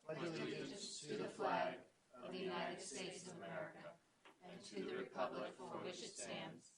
pledge allegiance to the flag of the United States of America and to the republic for which it stands,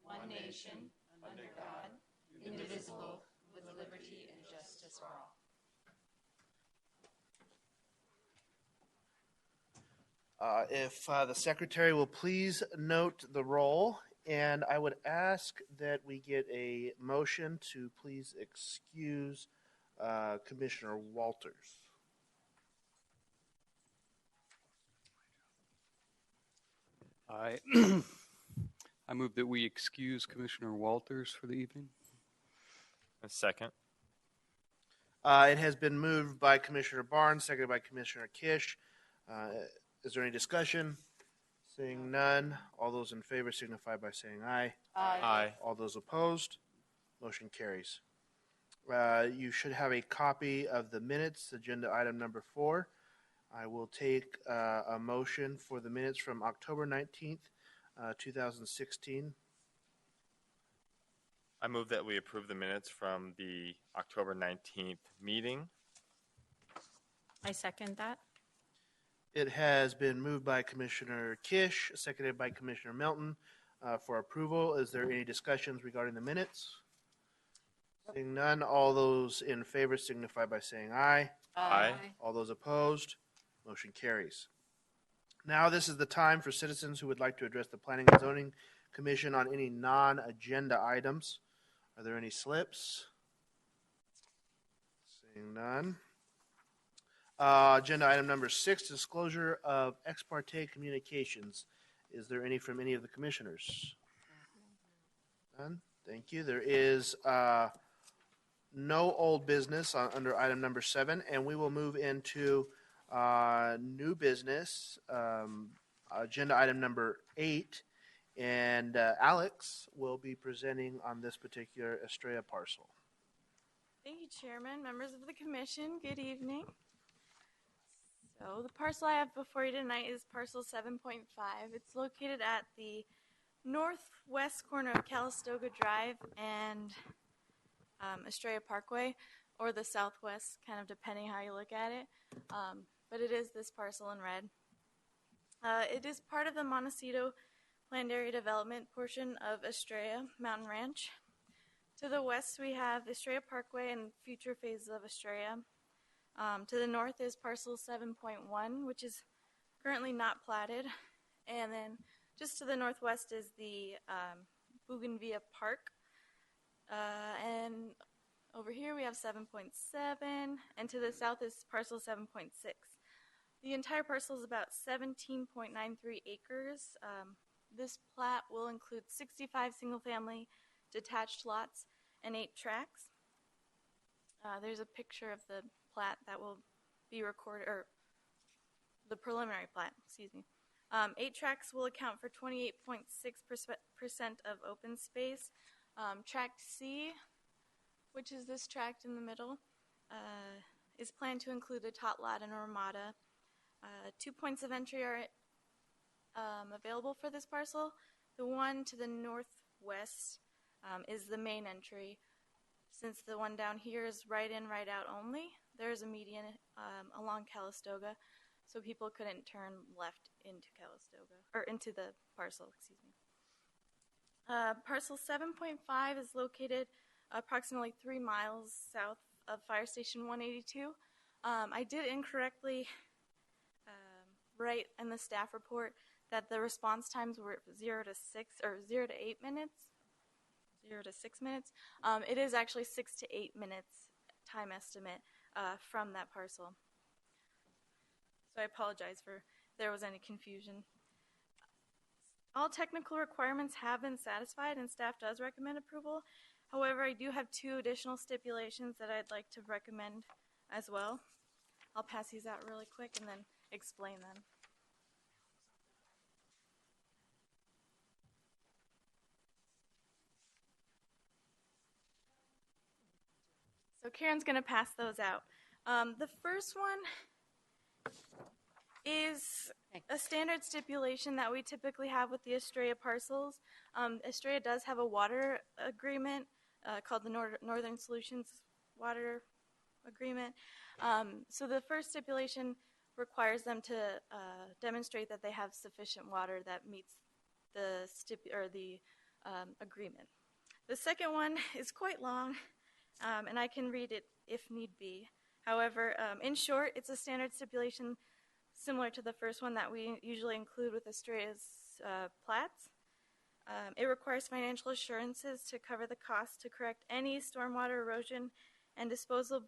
one nation, under God, indivisible, with liberty and justice for all. If the secretary will please note the roll, and I would ask that we get a motion to please excuse Commissioner Walters. I move that we excuse Commissioner Walters for the evening. A second. It has been moved by Commissioner Barnes, seconded by Commissioner Kish. Is there any discussion? Seeing none, all those in favor signify by saying aye. Aye. All those opposed, motion carries. You should have a copy of the minutes, agenda item number 4. I will take a motion for the minutes from October 19th, 2016. I move that we approve the minutes from the October 19th meeting. I second that. It has been moved by Commissioner Kish, seconded by Commissioner Melton for approval. Is there any discussions regarding the minutes? Seeing none, all those in favor signify by saying aye. Aye. All those opposed, motion carries. Now this is the time for citizens who would like to address the Planning and Zoning Commission on any non-agenda items. Are there any slips? Seeing none. Agenda item number 6, disclosure of ex parte communications. Is there any from any of the commissioners? None? Thank you. There is no old business under item number 7, and we will move into new business, agenda item number 8, and Alex will be presenting on this particular Estrella parcel. Thank you, Chairman, members of the Commission. Good evening. So the parcel I have before you tonight is parcel 7.5. It's located at the northwest corner of Calistoga Drive and Estrella Parkway, or the southwest, kind of depending how you look at it. But it is this parcel in red. It is part of the Montecito Planned Area Development portion of Estrella Mountain Ranch. To the west, we have Estrella Parkway and future phases of Estrella. To the north is parcel 7.1, which is currently not platted. And then just to the northwest is the Bougainvillea Park. And over here we have 7.7, and to the south is parcel 7.6. The entire parcel is about 17.93 acres. This plat will include 65 single-family detached lots and 8 tracts. There's a picture of the plat that will be recorded, or the preliminary plat, excuse me. 8 tracts will account for 28.6% of open space. Tract C, which is this tract in the middle, is planned to include a tot lot and a ramada. 2 points of entry are available for this parcel. The one to the northwest is the main entry. Since the one down here is right in, right out only, there is a median along Calistoga, so people couldn't turn left into Calistoga, or into the parcel, excuse me. Parcel 7.5 is located approximately 3 miles south of Fire Station 182. I did incorrectly write in the staff report that the response times were 0 to 6 or 0 to 8 minutes. 0 to 6 minutes. It is actually 6 to 8 minutes time estimate from that parcel. So I apologize for if there was any confusion. All technical requirements have been satisfied and staff does recommend approval. However, I do have 2 additional stipulations that I'd like to recommend as well. I'll pass these out really quick and then explain them. So Karen's going to pass those out. The first one is a standard stipulation that we typically have with the Estrella parcels. Estrella does have a water agreement called the Northern Solutions Water agreement. So the first stipulation requires them to demonstrate that they have sufficient water that meets the agreement. The second one is quite long, and I can read it if need be. However, in short, it's a standard stipulation similar to the first one that we usually include with Estrella's plats. It requires financial assurances to cover the cost to correct any stormwater erosion and disposal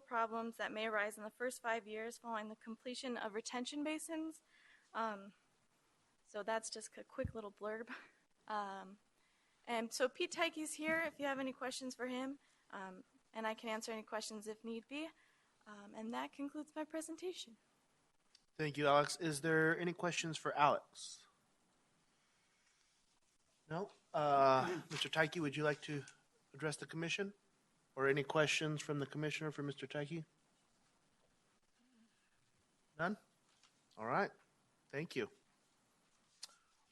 problems that may arise in the first 5 years following the completion of retention basins. So that's just a quick little blurb. And so Pete Tyke's here if you have any questions for him, and I can answer any questions if need be. And that concludes my presentation. Thank you, Alex. Is there any questions for Alex? No? Mr. Tyke, would you like to address the commission? Or any questions from the commissioner for Mr. Tyke? None? All right. Thank you.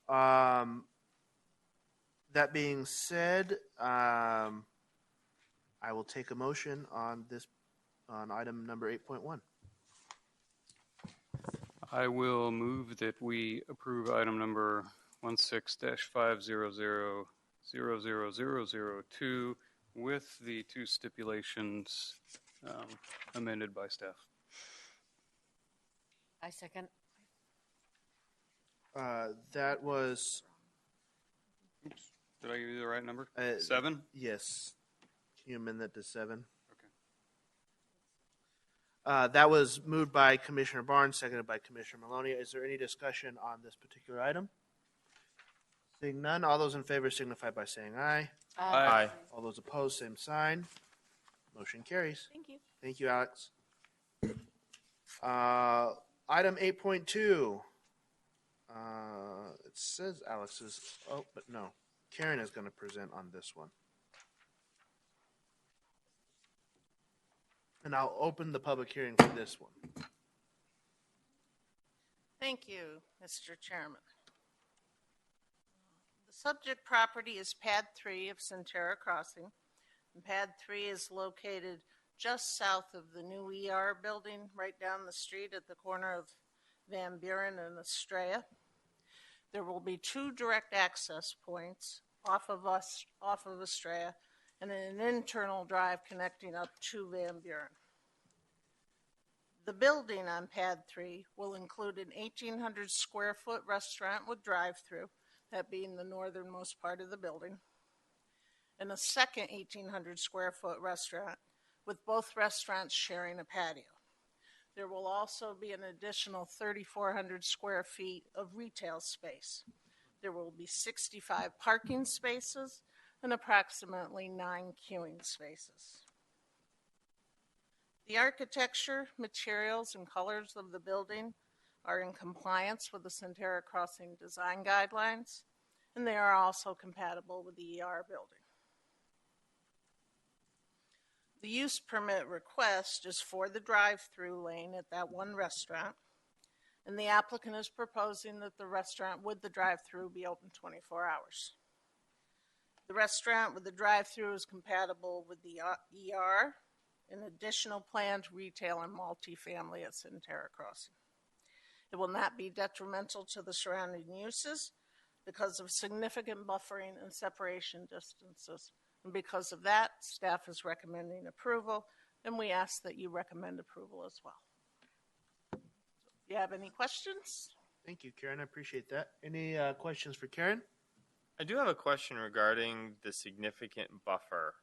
That being said, I will take a motion on item number 8.1. I will move that we approve item number 16-5000002 with the two stipulations amended by staff. I second. That was, Did I give you the right number? 7? 7? Yes. Can you amend that to 7? Okay. That was moved by Commissioner Barnes, seconded by Commissioner Maloney. Is there any discussion on this particular item? Seeing none, all those in favor signify by saying aye. Aye. All those opposed, same sign. Motion carries. Thank you. Thank you, Alex. Item 8.2. It says Alex is, oh, but no. Karen is going to present on this one. And I'll open the public hearing for this one. Thank you, Mr. Chairman. The subject property is Pad 3 of Centerra Crossing. And Pad 3 is located just south of the new ER building, right down the street at the corner of Van Buren and Estrella. There will be 2 direct access points off of Estrella and an internal drive connecting up to Van Buren. The building on Pad 3 will include an 1,800 square foot restaurant with drive-through, that being the northernmost part of the building, and a second 1,800 square foot restaurant with both restaurants sharing a patio. There will also be an additional 3,400 square feet of retail space. There will be 65 parking spaces and approximately 9 queuing spaces. The architecture, materials, and colors of the building are in compliance with the Centerra Crossing design guidelines, and they are also compatible with the ER building. The use permit request is for the drive-through lane at that one restaurant, and the applicant is proposing that the restaurant with the drive-through be open 24 hours. The restaurant with the drive-through is compatible with the ER and additional planned retail and multifamily at Centerra Crossing. It will not be detrimental to the surrounding uses because of significant buffering and separation distances. And because of that, staff is recommending approval, and we ask that you recommend approval as well. Do you have any questions? Thank you, Karen. I appreciate that. Any questions for Karen? I do have a question regarding the significant buffer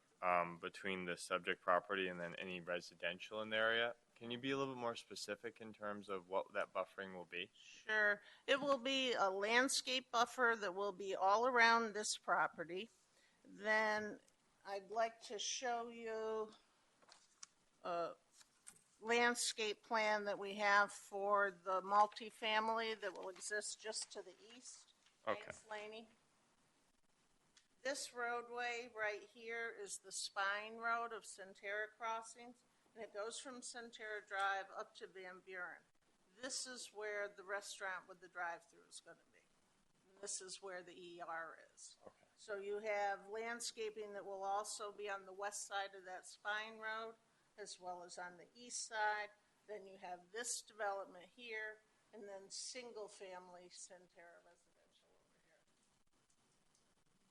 between the subject property and then any residential in the area. Can you be a little bit more specific in terms of what that buffering will be? Sure. It will be a landscape buffer that will be all around this property. Then I'd like to show you a landscape plan that we have for the multifamily that will exist just to the east. Okay. Thanks, Laney. This roadway right here is the spine road of Centerra Crossings, and it goes from Centerra Drive up to Van Buren. This is where the restaurant with the drive-through is going to be. And this is where the ER is. Okay. So you have landscaping that will also be on the west side of that spine road, as well as on the east side. Then you have this development here, and then single-family Centerra residential over here.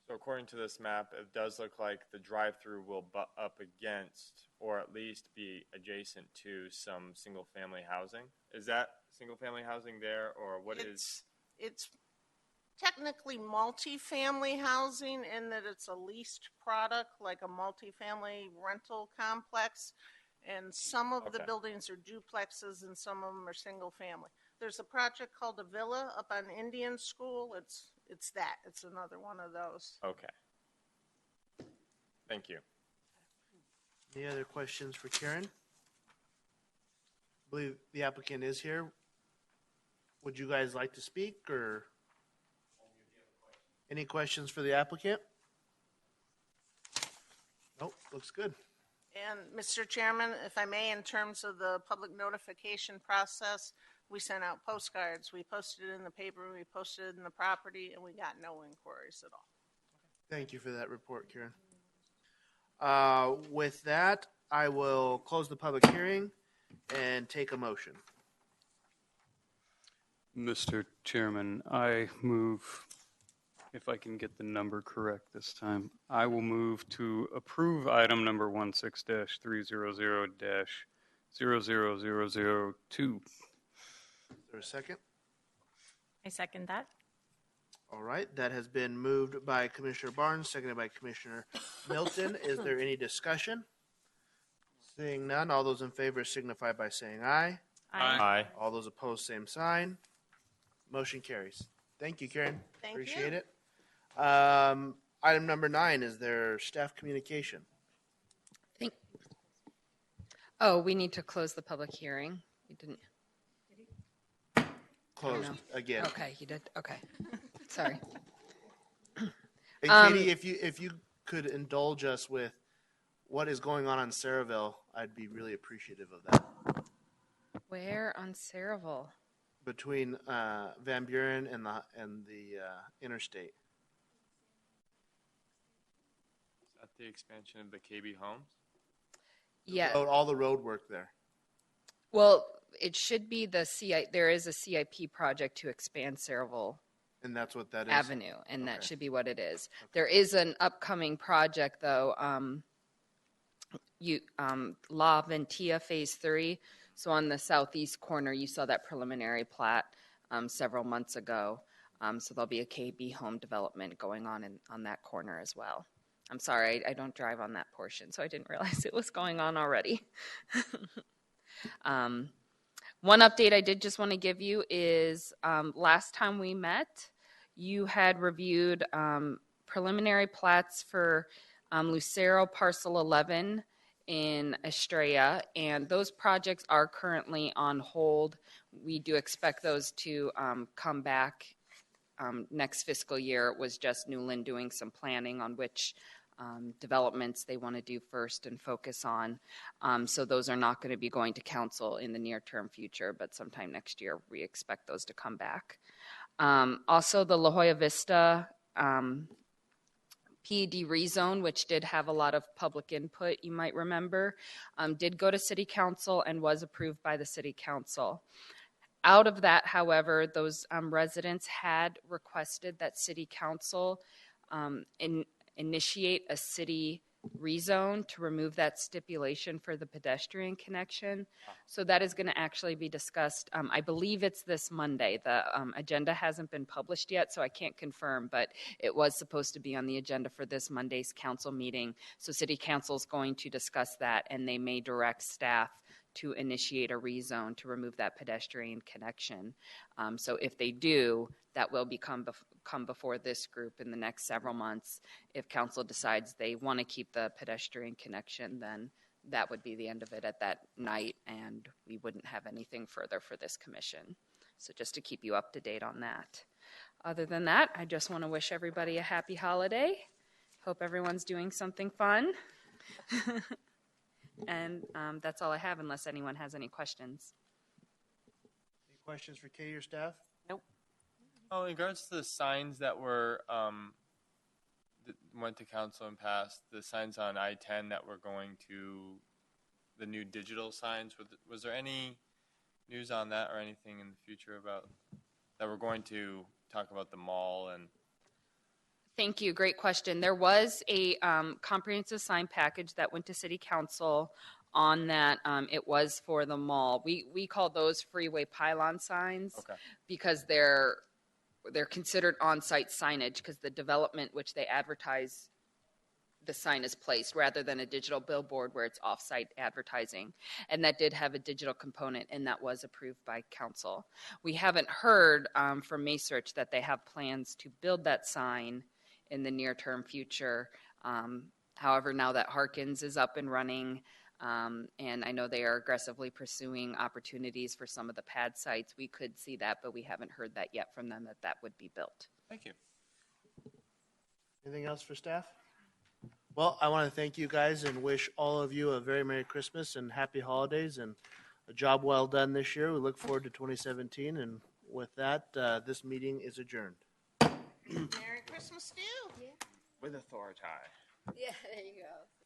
So according to this map, it does look like the drive-through will butt up against, or at least be adjacent to, some single-family housing. Is that single-family housing there, or what is? It's technically multifamily housing in that it's a leased product, like a multifamily rental complex. And some of the Okay. buildings are duplexes and some of them are single family. There's a project called the Villa up on Indian School. It's that. It's another one of those. Okay. Thank you. Any other questions for Karen? I believe the applicant is here. Would you guys like to speak, or any questions for the applicant? Nope, looks good. And Mr. Chairman, if I may, in terms of the public notification process, we sent out postcards. We posted it in the paper, we posted it in the property, and we got no inquiries at all. Thank you for that report, Karen. With that, I will close the public hearing and take a motion. Mr. Chairman, I move, if I can get the number correct this time, I will move to approve item number 16-300-00002. Is there a second? I second that. All right, that has been moved by Commissioner Barnes, seconded by Commissioner Milton. Is there any discussion? Seeing none, all those in favor signify by saying aye. Aye. All those opposed, same sign. Motion carries. Thank you, Karen. Thank Appreciate you. it. Item number 9, is there staff communication? Oh, we need to close the public hearing. We didn't. Closed again. Okay, you did. Okay. Sorry. And Katie, if you could indulge us with what is going on Saraville, I'd be really appreciative of that. Where on Saraville? Between Van Buren and the interstate. Is that the expansion of the KB homes? Yeah. All the road work there. Well, it should be the CI. There is a CIP project to expand Saraville And that's what that is? Avenue, and that Okay. should be what it is. There is an upcoming project, though, La Ventia Phase 3. So on the southeast corner, you saw that preliminary plat several months ago. So there'll be a KB home development going on that corner as well. I'm sorry, I don't drive on that portion, so I didn't realize it was going on already. One update I did just want to give you is last time we met, you had reviewed preliminary plats for Lucero Parcel 11 in Estrella, and those projects are currently on hold. We do expect those to come back next fiscal year. It was just Newland doing some planning on which developments they want to do first and focus on. So those are not going to be going to council in the near-term future, but sometime next year we expect those to come back. Also, the La Jolla Vista PED rezone, which did have a lot of public input, you might remember, did go to City Council and was approved by the City Council. Out of that, however, those residents had requested that City Council initiate a city rezone to remove that stipulation for the pedestrian connection. So that is going to actually be discussed. I believe it's this Monday. The agenda hasn't been published yet, so I can't confirm, but it was supposed to be on the agenda for this Monday's council meeting. So City Council is going to discuss that, and they may direct staff to initiate a rezone to remove that pedestrian connection. So if they do, that will come before this group in the next several months. If council decides they want to keep the pedestrian connection, then that would be the end of it at that night, and we wouldn't have anything further for this commission. So just to keep you up to date on that. Other than that, I just want to wish everybody a happy holiday. Hope everyone's doing something fun. And that's all I have, unless anyone has any questions. Any questions for Katie or staff? Oh, in regards to the signs that were that went to council and passed, the signs on I-10 that were going to the new digital signs. Was there any news on that or anything in the future about that? We're going to talk about the mall and. Thank you. Great question. There was a comprehensive sign package that went to City Council on that. It was for the mall. We call those freeway pylon signs Okay. because they're considered on-site signage because the development which they advertise the sign is placed rather than a digital billboard where it's off-site advertising. And that did have a digital component, and that was approved by council. We haven't heard from Macerich that they have plans to build that sign in the near-term future. However, now that Harkins is up and running, and I know they are aggressively pursuing opportunities for some of the pad sites, we could see that, but we haven't heard that yet from them that would be built. Thank you. Anything else for staff? Well, I want to thank you guys and wish all of you a very Merry Christmas and Happy Holidays and a job well done this year. We look forward to 2017. And with that, this meeting is adjourned. Merry Christmas to you. With authority. Yeah, there you go.